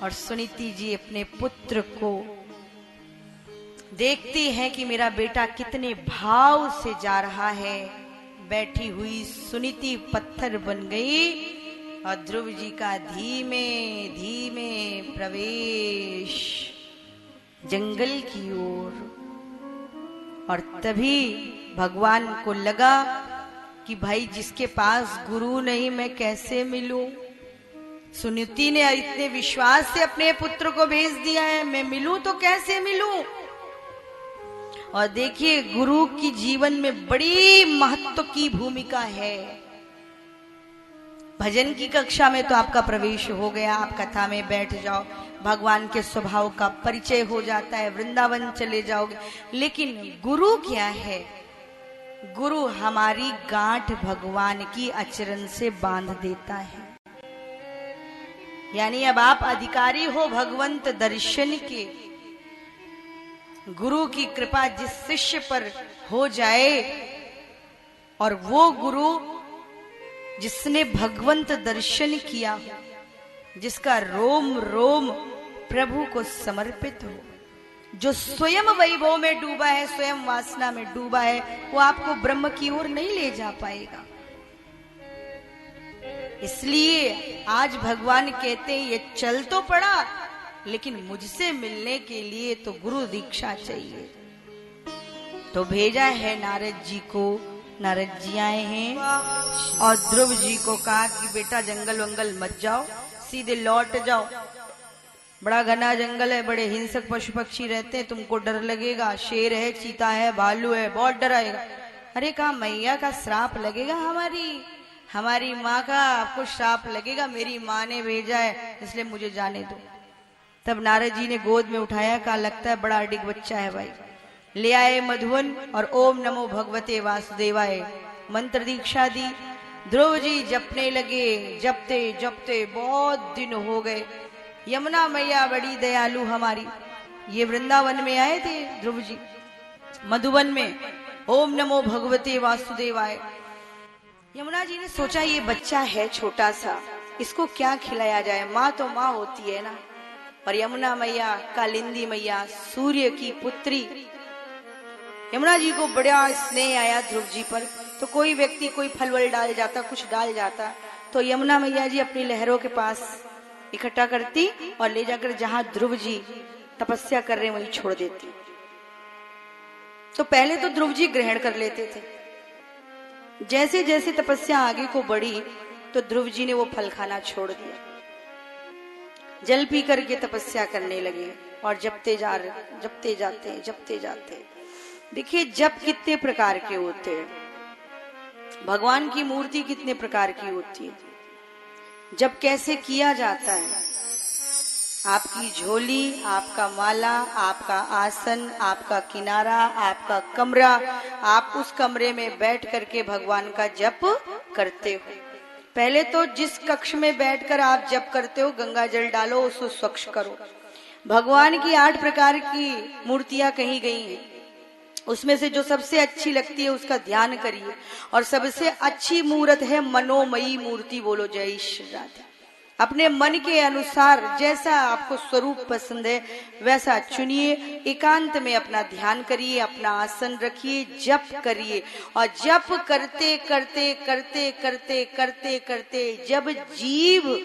और सुनीति जी अपने पुत्र को देखती हैं कि मेरा बेटा कितने भाव से जा रहा है। बैठी हुई सुनीति पत्थर बन गई और ध्रुव जी का धीमे धीमे प्रवेश जंगल की ओर। और तभी भगवान को लगा कि भाई जिसके पास गुरु नहीं मैं कैसे मिलूं। सुनीति ने इतने विश्वास से अपने पुत्र को भेज दिया है, मैं मिलूं तो कैसे मिलूं। और देखिए गुरु की जीवन में बड़ी महत्व की भूमिका है। भजन की कक्षा में तो आपका प्रवेश हो गया, आप कथा में बैठ जाओ, भगवान के स्वभाव का परिचय हो जाता है, वृंदावन चले जाओगे। लेकिन गुरु क्या है? गुरु हमारी गांठ भगवान की आचरण से बांध देता है। यानी अब आप अधिकारी हो भगवंत दर्शन के। गुरु की कृपा जिस शिष्य पर हो जाए और वो गुरु जिसने भगवंत दर्शन किया हो, जिसका रोम रोम प्रभु को समर्पित हो, जो स्वयं वैभव में डूबा है, स्वयं वासना में डूबा है, वो आपको ब्रह्म की ओर नहीं ले जा पाएगा। इसलिए आज भगवान कहते हैं ये चल तो पड़ा, लेकिन मुझसे मिलने के लिए तो गुरु दीक्षा चाहिए। तो भेजा है नारद जी को। नारद जी आए हैं और ध्रुव जी को कहा कि बेटा जंगल वंगल मत जाओ, सीधे लौट जाओ। बड़ा घना जंगल है, बड़े हिंसक पशु पक्षी रहते हैं, तुमको डर लगेगा, शेर है, चीता है, भालू है, बहुत डर आएगा। अरे कहा मैया का श्राप लगेगा, हमारी माँ का आपको श्राप लगेगा, मेरी माँ ने भेजा है इसलिए मुझे जाने दो। तब नारद जी ने गोद में उठाया, कहा लगता है बड़ा अडिग बच्चा है भाई। ले आए मधुवन और ओम नमो भगवते वासुदेवाय मंत्र दीक्षा दी। ध्रुव जी जपने लगे, जपते जपते बहुत दिन हो गए। यमुना मैया बड़ी दयालु हमारी, ये वृंदावन में आए थे ध्रुव जी, मधुवन में ओम नमो भगवते वासुदेवाय। यमुना जी ने सोचा ये बच्चा है छोटा सा, इसको क्या खिलाया जाए, माँ तो माँ होती है ना। और यमुना मैया कालिंदी मैया सूर्य की पुत्री, यमुना जी को बड़ा स्नेह आया ध्रुव जी पर। तो कोई व्यक्ति कोई फल वल डाल जाता, कुछ डाल जाता, तो यमुना मैया जी अपनी लहरों के पास इकट्ठा करती और ले जाकर जहां ध्रुव जी तपस्या कर रहे वहीं छोड़ देती। तो पहले तो ध्रुव जी ग्रहण कर लेते थे, जैसे जैसे तपस्या आगे को बढ़ी तो ध्रुव जी ने वो फल खाना छोड़ दिया, जल पी करके तपस्या करने लगे और जपते जाते। देखिए जप कितने प्रकार के होते हैं, भगवान की मूर्ति कितने प्रकार की होती है, जप कैसे किया जाता है। आपकी झोली, आपका माला, आपका आसन, आपका किनारा, आपका कमरा, आप उस कमरे में बैठ करके भगवान का जप करते हो। पहले तो जिस कक्ष में बैठकर आप जप करते हो गंगा जल डालो, उसको स्वच्छ करो। भगवान की 8 प्रकार की मूर्तियां कही गई हैं, उसमें से जो सबसे अच्छी लगती है उसका ध्यान करिए। और सबसे अच्छी मूर्त है मनोमयी मूर्ति, बोलो जय श्री राधे। अपने मन के अनुसार जैसा आपको स्वरूप पसंद है वैसा चुनिए, एकांत में अपना ध्यान करिए, अपना आसन रखिए, जप करिए। और जप करते करते करते करते करते करते जब जीव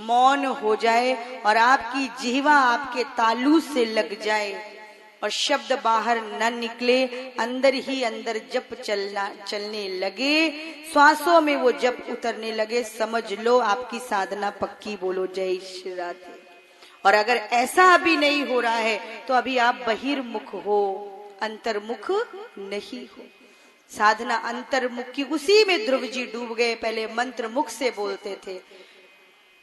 मौन हो जाए और आपकी जिह्वा आपके तालू से लग जाए और शब्द बाहर न निकले, अंदर ही अंदर जप चलने लगे, श्वासों में वो जप उतरने लगे, समझ लो आपकी साधना पक्की, बोलो जय श्री राधे। और अगर ऐसा अभी नहीं हो रहा है तो अभी आप बहिर्मुख हो, अंतर्मुख नहीं हो। साधना अंतर्मुख की, उसी में ध्रुव जी डूब गए। पहले मंत्र मुख से बोलते थे,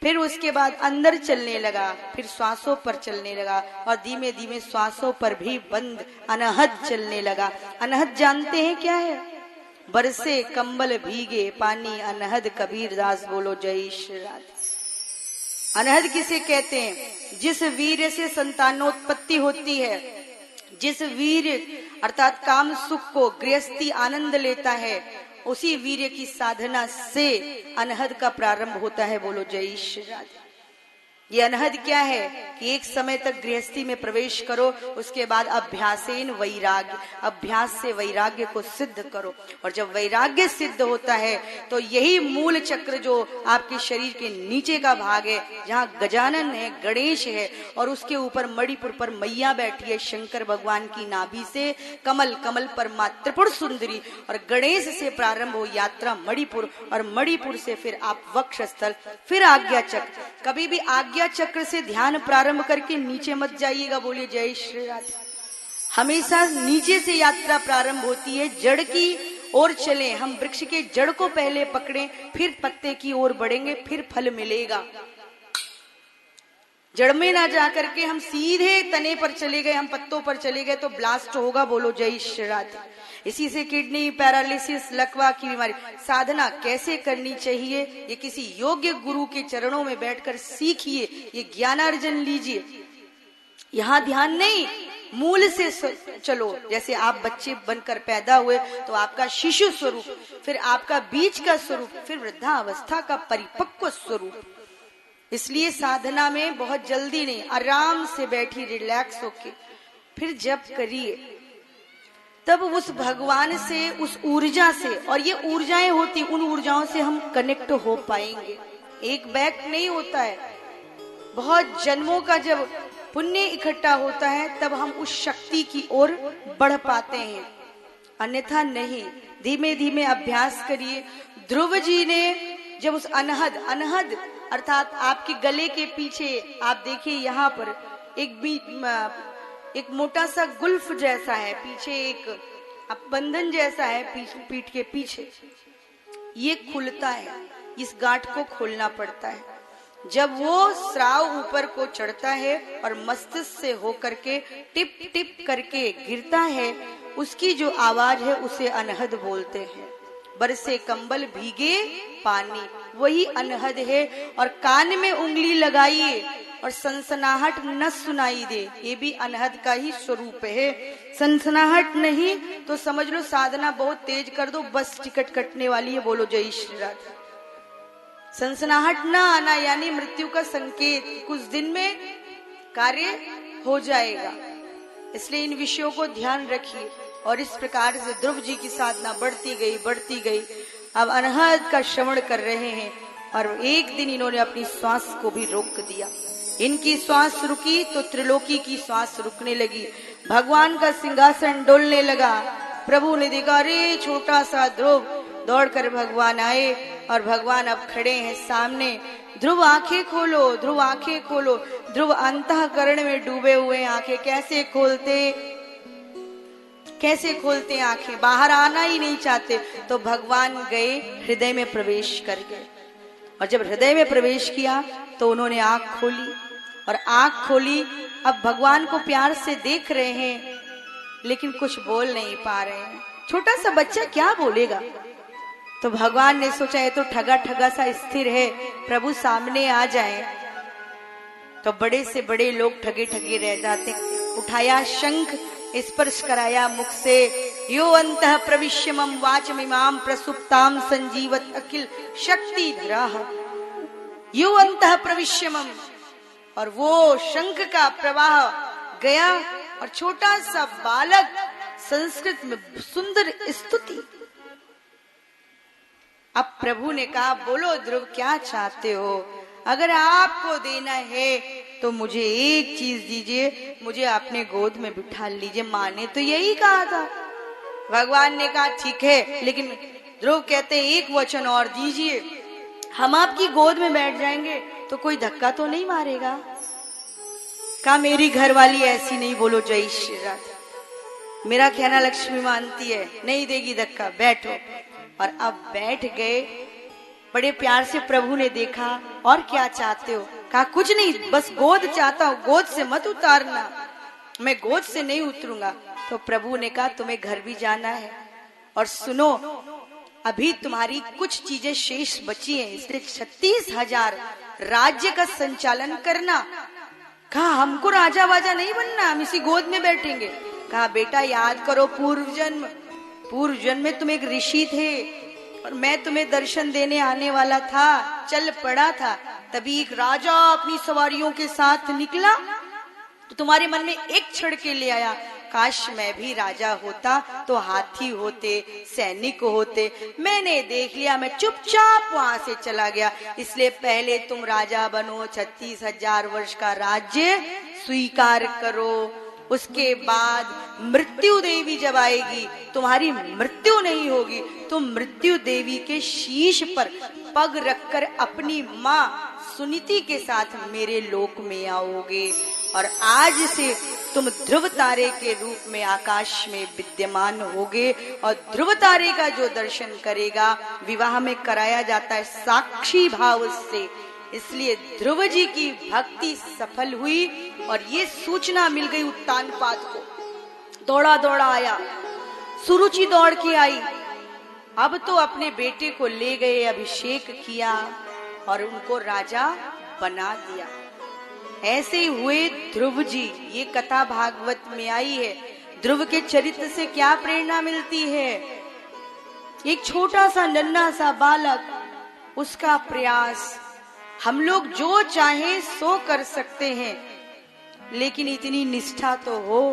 फिर उसके बाद अंदर चलने लगा, फिर श्वासों पर चलने लगा और धीमे धीमे श्वासों पर भी बंद अनहद चलने लगा। अनहद जानते हैं क्या है? बरसे कंबल भीगे पानी अनहद, कबीर दास बोलो जय श्री राधे। अनहद किसे कहते हैं? जिस वीर से संतानोत्पत्ति होती है, जिस वीर अर्थात काम सुख को गृहस्थी आनंद लेता है, उसी वीर्य की साधना से अनहद का प्रारंभ होता है, बोलो जय श्री राधे। ये अनहद क्या है कि एक समय तक गृहस्थी में प्रवेश करो, उसके बाद अभ्यासेन वैराग्य, अभ्यास से वैराग्य को सिद्ध करो। और जब वैराग्य सिद्ध होता है तो यही मूल चक्र जो आपके शरीर के नीचे का भाग है, जहाँ गजानन है, गणेश है, और उसके ऊपर मणिपुर पर मैया बैठी है शंकर भगवान की नाभि से कमल, कमल पर मां त्रिपुर सुंदरी, और गणेश से प्रारंभ हो यात्रा मणिपुर, और मणिपुर से फिर आप वक्षस्थल, फिर आज्ञा चक्र। कभी भी आज्ञा चक्र से ध्यान प्रारंभ करके नीचे मत जाइएगा, बोलिए जय श्री राधे। हमेशा नीचे से यात्रा प्रारंभ होती है, जड़ की ओर चलें, हम वृक्ष के जड़ को पहले पकड़ें, फिर पत्ते की ओर बढ़ेंगे, फिर फल मिलेगा। जड़ में ना जाकर के हम सीधे तने पर चले गए, हम पत्तों पर चले गए तो ब्लास्ट होगा, बोलो जय श्री राधे। इसी से किडनी पैरालिसिस, लकवा की बीमारी। साधना कैसे करनी चाहिए, ये किसी योग्य गुरु के चरणों में बैठकर सीखिए, ये ज्ञानार्जन लीजिए। यहाँ ध्यान नहीं, मूल से चलो। जैसे आप बच्चे बनकर पैदा हुए तो आपका शिशु स्वरूप, फिर आपका बीज का स्वरूप, फिर वृद्धावस्था का परिपक्व स्वरूप। इसलिए साधना में बहुत जल्दी नहीं, आराम से बैठी रिलैक्स होके फिर जप करिए, तब उस भगवान से, उस ऊर्जा से, और ये ऊर्जाएं होती, उन ऊर्जाओं से हम कनेक्ट हो पाएंगे। एक बैक नहीं होता है, बहुत जन्मों का जब पुण्य इकट्ठा होता है तब हम उस शक्ति की ओर बढ़ पाते हैं, अन्यथा नहीं। धीमे धीमे अभ्यास करिए। ध्रुव जी ने जब उस अनहद, अनहद अर्थात आपके गले के पीछे आप देखिए, यहाँ पर एक मोटा सा गुल्फ जैसा है, पीछे एक बंधन जैसा है, पीठ के पीछे ये खुलता है, इस गांठ को खोलना पड़ता है। जब वो स्राव ऊपर को चढ़ता है और मस्तिष्क से होकर के टिप टिप करके गिरता है, उसकी जो आवाज है उसे अनहद बोलते हैं। बरसे कंबल भीगे पानी, वही अनहद है। और कान में उंगली लगाइए और सनसनाहट न सुनाई दे, ये भी अनहद का ही स्वरूप है। सनसनाहट नहीं तो समझ लो साधना बहुत तेज कर दो, बस टिकट कटने वाली है, बोलो जय श्री राधे। सनसनाहट न आना यानी मृत्यु का संकेत, कुछ दिन में कार्य हो जाएगा। इसलिए इन विषयों को ध्यान रखिए। और इस प्रकार से ध्रुव जी की साधना बढ़ती गई, बढ़ती गई। अब अनहद का श्रवण कर रहे हैं और एक दिन इन्होंने अपनी श्वास को भी रोक दिया। इनकी श्वास रुकी तो त्रिलोकी की श्वास रुकने लगी, भगवान का सिंहासन डोलने लगा। प्रभु ने देखा, अरे छोटा सा ध्रुव, दौड़कर भगवान आए और भगवान अब खड़े हैं सामने। ध्रुव आंखें खोलो, ध्रुव आंखें खोलो। ध्रुव अंतःकरण में डूबे हुए, आंखें कैसे खोलते, कैसे खोलते आंखें, बाहर आना ही नहीं चाहते। तो भगवान गए, हृदय में प्रवेश कर गए। और जब हृदय में प्रवेश किया तो उन्होंने आंख खोली, और आंख खोली, अब भगवान को प्यार से देख रहे हैं लेकिन कुछ बोल नहीं पा रहे हैं। छोटा सा बच्चा क्या बोलेगा। तो भगवान ने सोचा ये तो ठगा ठगा सा स्थिर है, प्रभु सामने आ जाए। तो बड़े से बड़े लोग ठगे ठगे रह जाते। उठाया शंख, स्पर्श कराया मुख से, यो अंतः प्रविश्य मम वाचमिमाम प्रसुप्ताम संजीवत अखिल शक्ति धराः, यो अंतः प्रविश्य मम। और वो शंख का प्रवाह गया और छोटा सा बालक संस्कृत में सुंदर स्तुति। अब प्रभु ने कहा, बोलो ध्रुव क्या चाहते हो, अगर आपको देना है तो मुझे एक चीज दीजिए, मुझे अपने गोद में बिठा लीजिए। माँ ने तो यही कहा था। भगवान ने कहा ठीक है, लेकिन ध्रुव कहते एक वचन और दीजिए, हम आपकी गोद में बैठ जाएंगे तो कोई धक्का तो नहीं मारेगा। कहा मेरी घरवाली ऐसी नहीं, बोलो जय श्री राधे। मेरा कहना लक्ष्मी मानती है, नहीं देगी धक्का, बैठो। और अब बैठ गए। बड़े प्यार से प्रभु ने देखा, और क्या चाहते हो। कहा कुछ नहीं, बस गोद चाहता हूँ, गोद से मत उतारना, मैं गोद से नहीं उतरूंगा। तो प्रभु ने कहा तुम्हें घर भी जाना है, और सुनो अभी तुम्हारी कुछ चीजें शेष बची हैं, इसलिए 36,000 राज्य का संचालन करना। कहा हमको राजा वाजा नहीं बनना, हम इसी गोद में बैठेंगे। कहा बेटा याद करो पूर्व जन्म, पूर्व जन्म में तुम एक ऋषि थे और मैं तुम्हें दर्शन देने आने वाला था, चल पड़ा था, तभी एक राजा अपनी सवारियों के साथ निकला तो तुम्हारे मन में एक क्षण के लिए आया, काश मैं भी राजा होता तो हाथी होते, सैनिक होते। मैंने देख लिया, मैं चुपचाप वहां से चला गया। इसलिए पहले तुम राजा बनो, 36,000 वर्ष का राज्य स्वीकार करो। उसके बाद मृत्यु देवी जब आएगी, तुम्हारी मृत्यु नहीं होगी, तुम मृत्यु देवी के शीश पर पग रखकर अपनी माँ सुनीति के साथ मेरे लोक में आओगे। और आज से तुम ध्रुव तारे के रूप में आकाश में विद्यमान होगे। और ध्रुव तारे का जो दर्शन करेगा, विवाह में कराया जाता है साक्षी भाव से, इसलिए ध्रुव जी की भक्ति सफल हुई। और ये सूचना मिल गई उत्तानपाद को, दौड़ा दौड़ा आया, सुरुचि दौड़ के आई। अब तो अपने बेटे को ले गए, अभिषेक किया और उनको राजा बना दिया। ऐसे हुए ध्रुव जी। ये कथा भागवत में आई है। ध्रुव के चरित्र से क्या प्रेरणा मिलती है? एक छोटा सा नन्हा सा बालक, उसका प्रयास। हम लोग जो चाहें सो कर सकते हैं, लेकिन इतनी निष्ठा तो हो